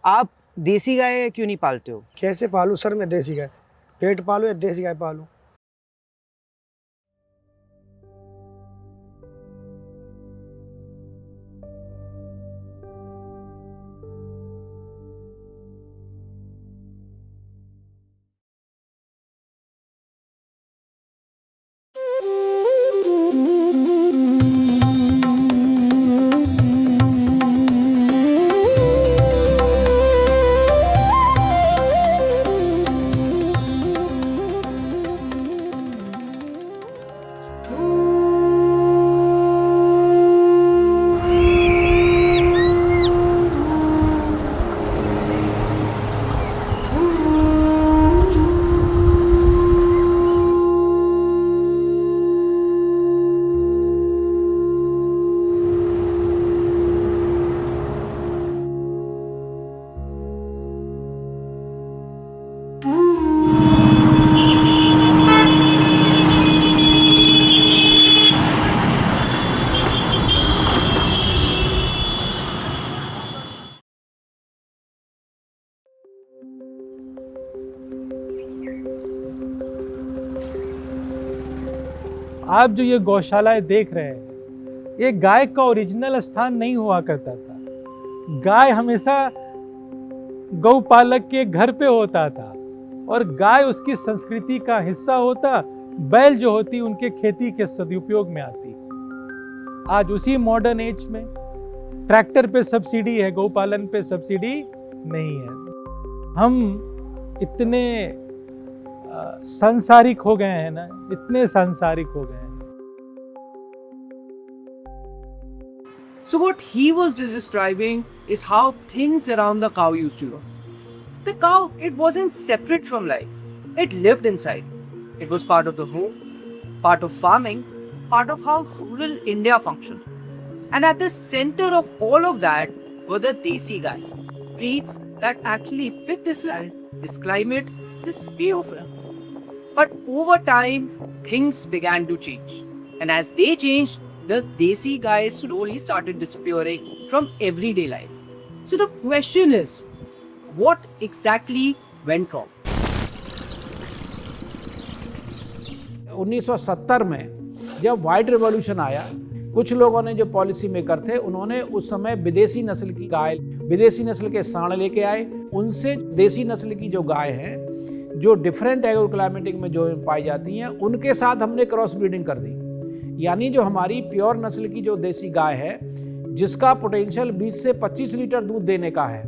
आप देसी गाय क्यों नहीं पालते हो? कैसे पालूं सर मैं देसी गाय? पेट पालूं या देसी गाय पालूं? आप जो ये गौशालाएं देख रहे हैं, ये गाय का ओरिजिनल स्थान नहीं हुआ करता था। गाय हमेशा गौपालक के घर पे होता था और गाय उसकी संस्कृति का हिस्सा होता, बैल जो होती उनके खेती के सदुपयोग में आती। आज उसी मॉडर्न एज में ट्रैक्टर पे सब्सिडी है, गौपालन पे सब्सिडी नहीं है। हम इतने सांसारिक हो गए हैं ना, इतने सांसारिक हो गए हैं। So what he was describing is how things around the cow used to go. The cow, it wasn't separate from life. It lived inside. It was part of the home, part of farming, part of how rural India functioned. And at the center of all of that were the Desi Gai, breeds that actually fit this land, this climate, this way of life. But over time, things began to change. And as they changed, the Desi Gai slowly started disappearing from everyday life. So the question is, what exactly went wrong? 1970 में जब white revolution आया, कुछ लोगों ने जो policy maker थे उन्होंने उस समय विदेशी नस्ल की गाय, विदेशी नस्ल के सांड लेके आए। उनसे देसी नस्ल की जो गाय है, जो डिफरेंट एग्रो क्लाइमेटिक में जो पाई जाती हैं, उनके साथ हमने क्रॉस ब्रीडिंग कर दी। यानी जो हमारी प्योर नस्ल की जो देसी गाय है, जिसका पोटेंशियल 20 से 25 लीटर दूध देने का है,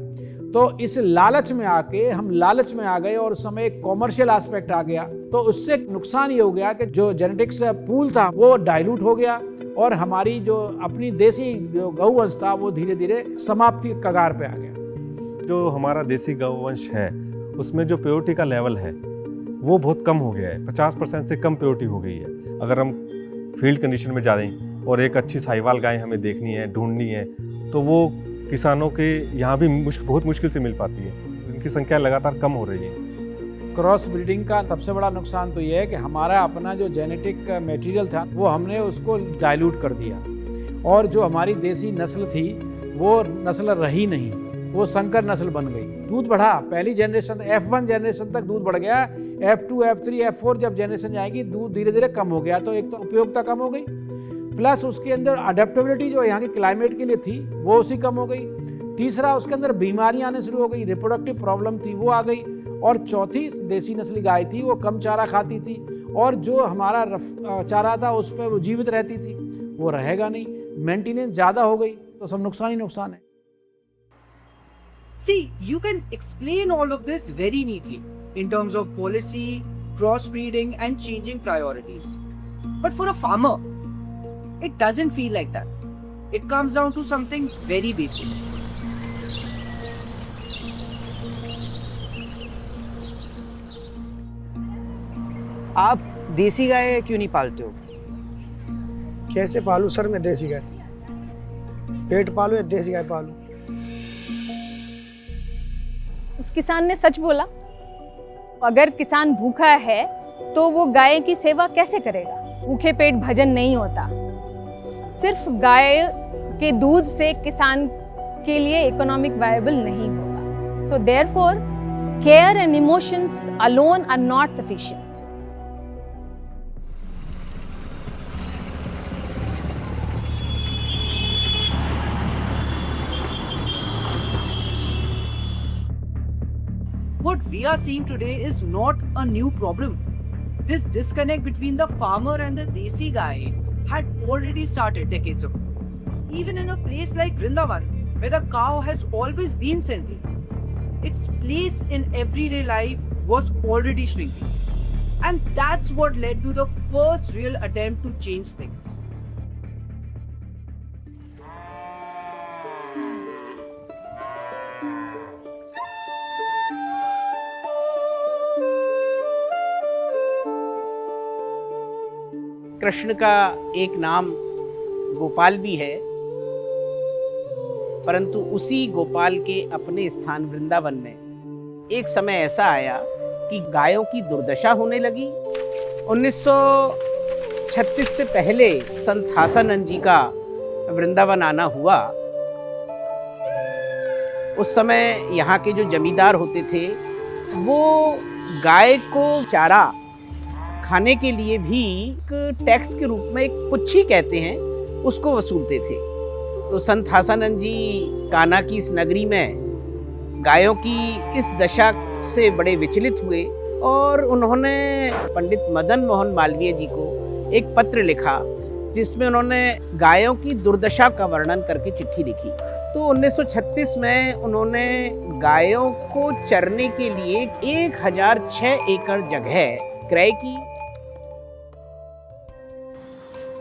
तो इस लालच में आके हम लालच में आ गए और उस समय एक कॉमर्शियल एस्पेक्ट आ गया। तो उससे नुकसान ये हो गया कि जो जेनेटिक्स पूल था वो डाइल्यूट हो गया और हमारी जो अपनी देसी जो गौवंश था वो धीरे धीरे समाप्ति कगार पे आ गया। जो हमारा देसी गौवंश है उसमें जो प्योरिटी का लेवल है वो बहुत कम हो गया है। 50% से कम प्योरिटी हो गई है। अगर हम फील्ड कंडीशन में जा रहे और एक अच्छी साहिवाल गाय हमें देखनी है, ढूंढनी है, तो वो किसानों के यहाँ भी बहुत मुश्किल से मिल पाती है। इनकी संख्या लगातार कम हो रही है। क्रॉस ब्रीडिंग का सबसे बड़ा नुकसान तो ये है कि हमारा अपना जो जेनेटिक मटेरियल था वो हमने उसको डाइल्यूट कर दिया और जो हमारी देसी नस्ल थी वो नस्ल रही नहीं, वो संकर नस्ल बन गई। दूध बढ़ा, पहली जनरेशन F1 जनरेशन तक दूध बढ़ गया, F2, F3, F4 जब जनरेशन जाएगी दूध धीरे धीरे कम हो गया। तो एक तो उपयोगिता कम हो गई, प्लस उसके अंदर अडेप्टेबिलिटी जो यहाँ के क्लाइमेट के लिए थी वो उसी कम हो गई। तीसरा, उसके अंदर बीमारियां आने शुरू हो गई, रिप्रोडक्टिव प्रॉब्लम थी वो आ गई। और चौथी, देसी नस्ली गाय थी वो कम चारा खाती थी और जो हमारा चारा था उस पर वो जीवित रहती थी, वो रहेगा नहीं। मेंटेनेंस ज़्यादा हो गई तो सब नुकसान ही नुकसान है। See, you can explain all of this very neatly in terms of policy, crossbreeding, and changing priorities. But for a farmer, it doesn't feel like that. It comes down to something very basic. आप देसी गाय क्यों नहीं पालते हो? कैसे पालूं sir मैं देसी गाय? पेट पालूं या देसी गाय पालूं? उस किसान ने सच बोला। अगर किसान भूखा है तो वो गाय की सेवा कैसे करेगा? भूखे पेट भजन नहीं होता। सिर्फ गाय के दूध से किसान के लिए इकोनॉमिक वायबल नहीं होता। So therefore, care and emotions alone are not sufficient. What we are seeing today is not a new problem. This disconnect between the farmer and the desi guy had already started decades ago. Even in a place like Vrindavan, where the cow has always been central, its place in everyday life was already shrinking. And that's what led to the first real attempt to change things. Krishna का एक नाम गोपाल भी है, परंतु उसी गोपाल के अपने स्थान वृंदावन में एक समय ऐसा आया कि गायों की दुर्दशा होने लगी। 1936 से पहले संत हासानंद जी का वृंदावन आना हुआ। उस समय यहाँ के जो जमींदार होते थे वो गाय को चारा खाने के लिए भी एक टैक्स के रूप में, एक पुच्छी कहते हैं, उसको वसूलते थे। तो संत हासानंद जी कान्हा की इस नगरी में गायों की इस दशा से बड़े विचलित हुए और उन्होंने पंडित मदन मोहन मालवीय जी को एक पत्र लिखा जिसमें उन्होंने गायों की दुर्दशा का वर्णन करके चिट्ठी लिखी। तो 1936 में उन्होंने गायों को चरने के लिए 1006 एकड़ जगह क्रय की।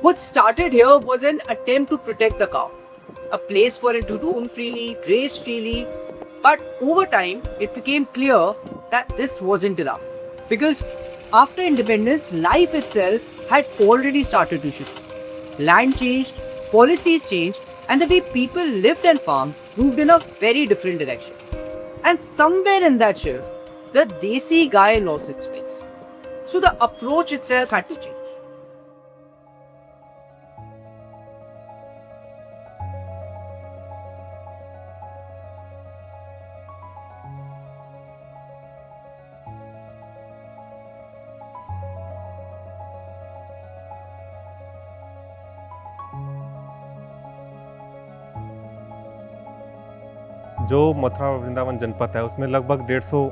What started here was an attempt to protect the cow, a place for it to roam freely, graze freely. But over time, it became clear that this wasn't enough. Because after independence, life itself had already started to shift. Land changed, policies changed, and the way people lived and farmed moved in a very different direction. And somewhere in that shift, the Desi Gai lost its place. So the approach itself had to change. जो मथुरा वृंदावन जनपद है उसमें लगभग 150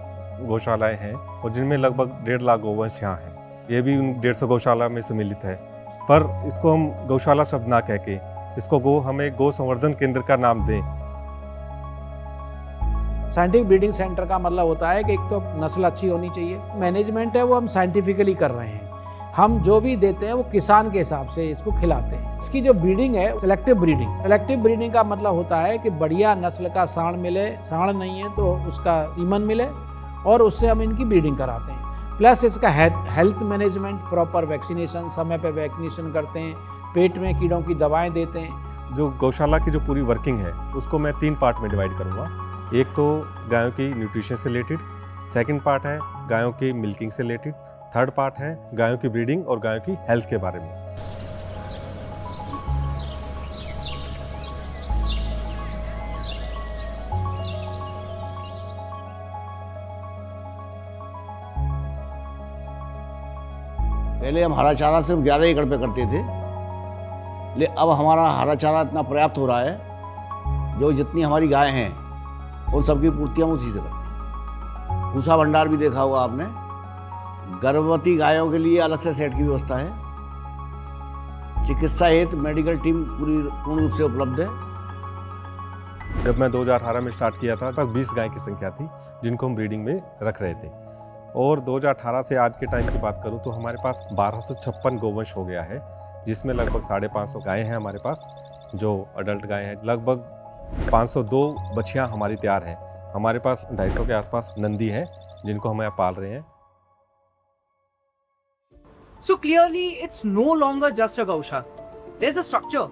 गौशालाएं हैं और जिनमें लगभग 1.5 लाख गौवंश यहाँ हैं। ये भी उन 150 गौशाला में सम्मिलित है, पर इसको हम गौशाला शब्द ना कह के इसको हमें गौ संवर्धन केंद्र का नाम दें। साइंटिफिक ब्रीडिंग सेंटर का मतलब होता है कि एक तो नस्ल अच्छी होनी चाहिए, मैनेजमेंट है वो हम साइंटिफिकली कर रहे हैं, हम जो भी देते हैं वो किसान के हिसाब से इसको खिलाते हैं। इसकी जो ब्रीडिंग है सेलेक्टिव ब्रीडिंग का मतलब होता है कि बढ़िया नस्ल का सांड मिले, सांड नहीं है तो उसका सीमन मिले और उससे हम इनकी ब्रीडिंग कराते हैं। प्लस इसका हेल्थ मैनेजमेंट, प्रॉपर वैक्सीनेशन, समय पे वैक्सीनेशन करते हैं, पेट में कीड़ों की दवाएं देते हैं। जो गौशाला की जो पूरी वर्किंग है उसको मैं 3 पार्ट में डिवाइड करूँगा। एक तो गायों की न्यूट्रिशन से रिलेटेड, सेकंड पार्ट है गायों की मिल्किंग से रिलेटेड, थर्ड पार्ट है गायों की ब्रीडिंग और गायों की हेल्थ के बारे में। पहले हम हरा चारा सिर्फ 11 एकड़ पे करते थे, लेकिन अब हमारा हरा चारा इतना पर्याप्त हो रहा है, जो जितनी हमारी गाय हैं उन सबकी पूर्ति हम उसी से करते हैं। भूसा भंडार भी देखा होगा आपने, गर्भवती गायों के लिए अलग से सेट की व्यवस्था है। चिकित्सा हेतु मेडिकल टीम पूर्ण रूप से उपलब्ध है। जब मैं 2018 में स्टार्ट किया था तब 20 गाय की संख्या थी जिनको हम ब्रीडिंग में रख रहे थे, और 2018 से आज के टाइम की बात करूं तो हमारे पास 1256 गोवंश हो गया है, जिसमें लगभग 550 गायें हैं हमारे पास जो अडल्ट गायें हैं। लगभग 502 बछियाँ हमारी तैयार हैं। हमारे पास 250 के आसपास नंदी हैं जिनको हम यहाँ पाल रहे हैं। So clearly, it's no longer just a gaushala. There's a structure.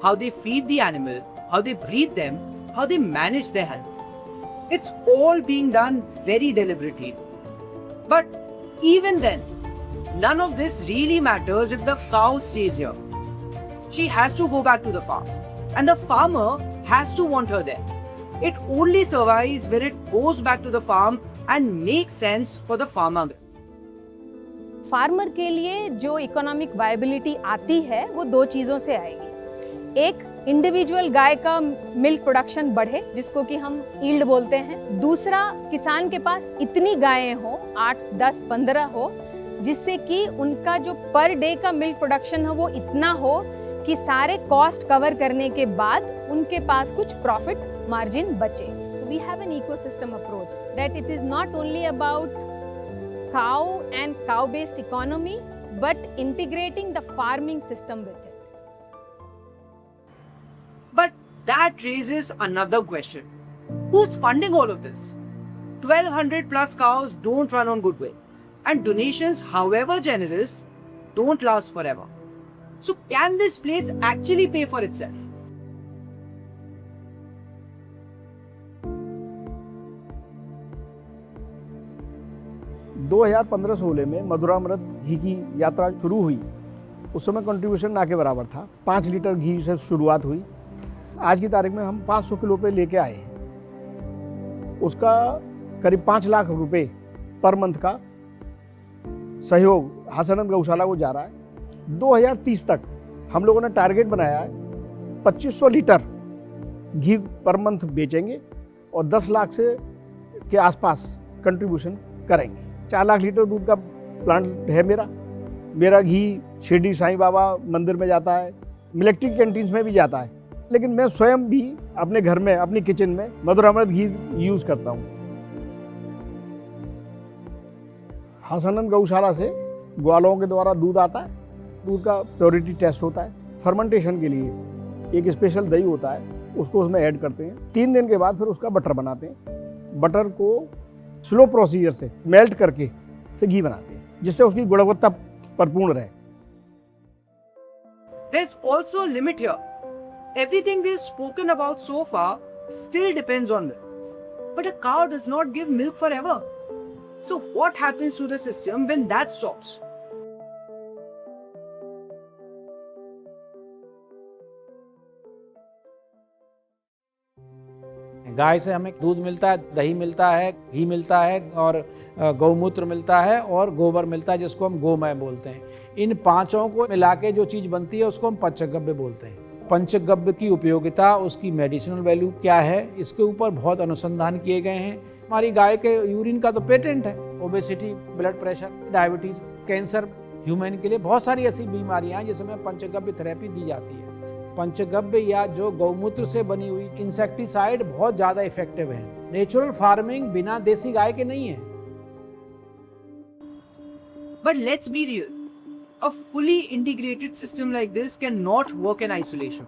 How they feed the animal, how they breed them, how they manage their health. It's all being done very deliberately. But even then, none of this really matters if the cow stays here. She has to go back to the farm. And the farmer has to want her there. It only survives when it goes back to the farm and makes sense for the farmer. Farmer के लिए जो economic viability आती है वो दो चीज़ों से आएगी। एक, इंडिविजुअल गाय का मिल्क प्रोडक्शन बढ़े, जिसको कि हम ईल्ड बोलते हैं। दूसरा, किसान के पास इतनी गायें हो, 8, 10, 15 हो, जिससे कि उनका जो पर डे का मिल्क प्रोडक्शन हो वो इतना हो कि सारे कॉस्ट कवर करने के बाद उनके पास कुछ प्रॉफिट मार्जिन बचे। So we have an ecosystem approach that it is not only about cow and cow based economy but integrating the farming system with it. But that raises another question. Who's funding all of this? 1200 plus cows don't run on goodwill, and donations, however generous, don't last forever. So can this place actually pay for itself? दो 2015-16 में मधुरामृत घी की यात्रा शुरू हुई। उस समय contribution ना के बराबर था। 5 लीटर घी से शुरुआत हुई। आज की तारीख में हम 500 किलो पे लेके आए हैं। उसका करीब 5 लाख रुपए पर मंथ का सहयोग हसनंद गौशाला को जा रहा है। 2030 तक हम लोगों ने टारगेट बनाया है 2500 लीटर घी पर मंथ बेचेंगे और 10 लाख से के आसपास कंट्रीब्यूशन करेंगे। 4 लाख लीटर दूध का प्लांट है मेरा घी शिरडी साईं बाबा मंदिर में जाता है, मिलिट्री कैंटीन्स में भी जाता है, लेकिन मैं स्वयं भी अपने घर में अपनी किचन में मधुरामृत घी यूज करता हूँ। हसनंद गौशाला से ग्वालों के द्वारा दूध आता है। दूध का प्योरिटी टेस्ट होता है। फर्मेंटेशन के लिए एक स्पेशल दही होता है, उसको उसमें ऐड करते हैं। 3 दिन के बाद फिर उसका बटर बनाते हैं। बटर को स्लो प्रोसीजर से मेल्ट करके फिर घी बनाते हैं, जिससे उसकी गुणवत्ता परिपूर्ण रहे। There's also a limit here. Everything we've spoken about so far still depends on milk. But a cow does not give milk forever. So what happens to the system when that stops? गाय से हमें दूध मिलता है, दही मिलता है, घी मिलता है और गौमूत्र मिलता है और गोबर मिलता है, जिसको हम गोमय बोलते हैं। इन पांचों को मिला के जो चीज़ बनती है उसको हम पंचगव्य बोलते हैं। पंचगव्य की उपयोगिता, उसकी मेडिसिनल वैल्यू क्या है, इसके ऊपर बहुत अनुसंधान किए गए हैं। हमारी गाय के यूरिन का तो पेटेंट है। Obesity, blood pressure, diabetes, cancer, human के लिए बहुत सारी ऐसी बीमारियां हैं जिसमें पंचगव्य थेरेपी दी जाती है। पंचगव्य या जो गौमूत्र से बनी हुई इंसेक्टिसाइड बहुत ज़्यादा इफेक्टिव है। नेचुरल फार्मिंग बिना देसी गाय के नहीं है। But let's be real. A fully integrated system like this cannot work in isolation.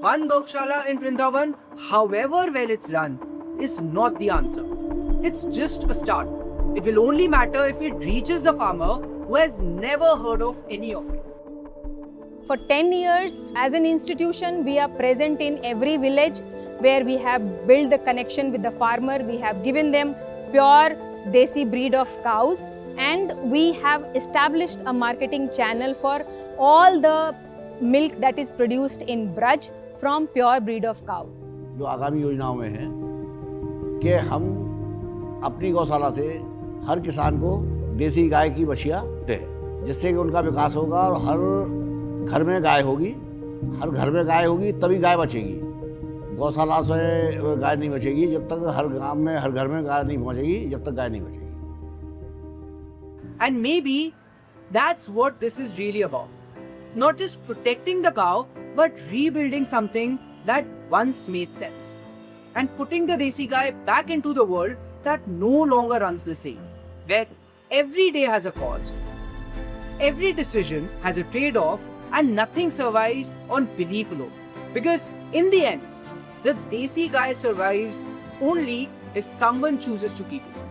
One Gaushala in Vrindavan, however well it's run, is not the answer. It's just a start. It will only matter if it reaches the farmer who has never heard of any of it. For 10 years, as an institution, we are present in every village where we have built the connection with the farmer. We have given them pure desi breed of cows, and we have established a marketing channel for all the milk that is produced in Braj from pure breed of cows. जो आगामी योजनाओं में है कि हम अपनी गौशाला से हर किसान को देसी गाय की बछिया दें, जिससे कि उनका विकास होगा और हर घर में गाय होगी। हर घर में गाय होगी तभी गाय बचेगी। गौशाला से गाय नहीं बचेगी जब तक हर गांव में, हर घर में गाय नहीं पहुंचेगी, जब तक गाय नहीं बचेगी। And maybe that's what this is really about. Not just protecting the cow, but rebuilding something that once made sense. And putting the desi guy back into the world that no longer runs the same. Where every day has a cost, every decision has a trade-off, and nothing survives on belief alone. Because in the end, the desi guy survives only if someone chooses to keep it.